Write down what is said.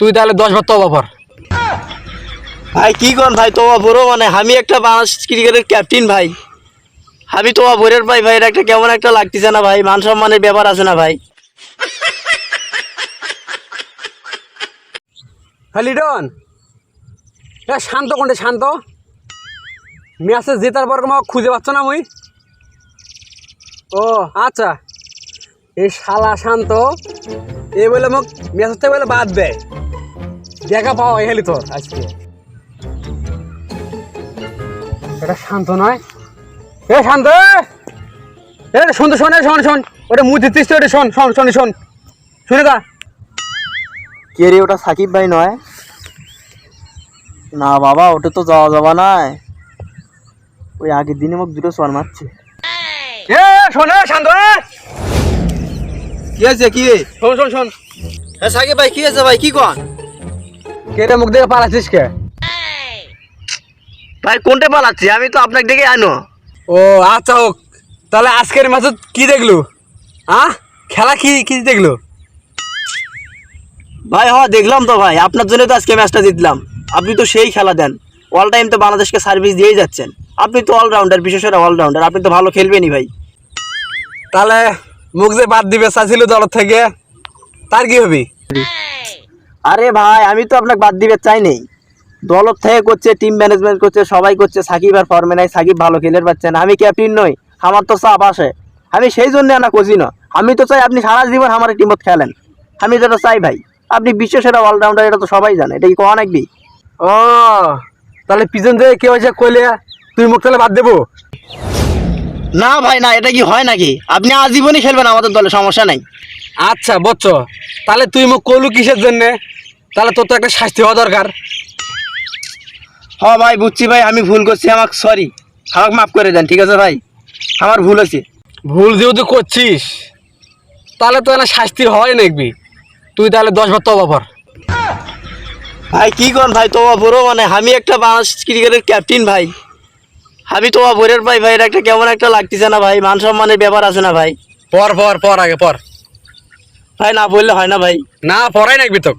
তুই তাহলে 10 বার তওবা পড়। ভাই কি কোন ভাই তওবা পড়ো মানে আমি একটা বাংলাদেশ ক্রিকেটের ক্যাপ্টেন ভাই, আমি তওবা পড়ের ভাই ভাই এটা একটা কেমন একটা লাগতেছে না ভাই, মান সম্মানের ব্যাপার আছে না ভাই। হ্যাঁ লিটন, শান্ত কোনটা শান্ত, ম্যাচে জেতার পর আমাকে খুঁজে পাচ্ছ না মুই? ও আচ্ছা, এই শালা শান্ত এই বলে মোক ম্যাচ থেকে বলে বাদ দেয়, দেখা পাও এখানে তোর আজকে। এটা শান্ত নয়, এ শান্ত, এ শোন তো, শোন শোন শোন, ওটা মুখ দিচ্ছিস তো, ওটা শোন শোন শোন শোন শুনে দা। কে রে ওটা সাকিব ভাই নয়? না বাবা ওটা তো যাওয়া যাবা না, ওই আগের দিনে মোক দুটো চর মারছে। এ শোন শান্ত, কি আছে কি? শোন শোন শোন, হ্যাঁ সাকিব ভাই কি আছে ভাই কি কন? কে রে মুখ দেখে পালাচ্ছিস কে? ভাই কোনটা পালাচ্ছি, আমি তো আপনাকে ডেকে আনো। ও আচ্ছা হোক, তাহলে আজকের ম্যাচে কি দেখলু? খেলা কি কি দেখলু? ভাই হ্যাঁ দেখলাম তো ভাই, আপনার জন্য তো আজকে ম্যাচটা জিতলাম। আপনি তো সেই খেলা দেন, অল টাইম তো বাংলাদেশকে সার্ভিস দিয়েই যাচ্ছেন। আপনি তো অলরাউন্ডার, বিশেষ করে অলরাউন্ডার, আপনি তো ভালো খেলবেনই ভাই। তাহলে মুখ যে বাদ দিবে চাইছিল দল থেকে, তার কি হবি? আরে ভাই আমি তো আপনাকে বাদ দিবে চাই নেই, দল থেকে করছে, টিম ম্যানেজমেন্ট করছে, সবাই করছে, সাকিব আর ফর্মে নাই, সাকিব ভালো খেলের পাচ্ছেন, আমি ক্যাপ্টেন নই, আমার তো চাপ আসে। আমি সেই জন্য আনা কোচি না, আমি তো চাই আপনি সারা জীবন আমার টিমত খেলেন, আমি যেটা চাই ভাই। আপনি বিশ্ব সেরা অলরাউন্ডার, এটা তো সবাই জানে, এটা কি কওয়া নাকবি? ও তাহলে পিছন থেকে কেউ এসে কইলে তুই মুখ তাহলে বাদ দেবো? না ভাই না, এটা কি হয় নাকি? আপনি আজীবনই খেলবেন আমাদের দলে, সমস্যা নাই। আচ্ছা বুঝছো, তাহলে তুই মুখ কইলু কিসের জন্যে? তাহলে তোর তো একটা শাস্তি হওয়া দরকার। হ্যাঁ ভাই বুঝছি ভাই, আমি ভুল করছি, আমাকে সরি, আমাকে মাফ করে দেন, ঠিক আছে ভাই, আমার ভুল হয়েছে। ভুল যেহেতু করছিস তাহলে তো না শাস্তি হয় নাকবি, তুই তাহলে 10 বার তওবা পড়। ভাই কি কোন ভাই তওবা পড়ো মানে আমি একটা বাংলাদেশ ক্রিকেটের ক্যাপ্টেন ভাই, আমি তওবা পড়ের ভাই ভাই এটা একটা কেমন একটা লাগতেছে না ভাই, মান সম্মানের ব্যাপার আছে না ভাই। পড় পড় পড় আগে পড়। ভাই না বললে হয় না ভাই। না পড়াই নাকবি তো।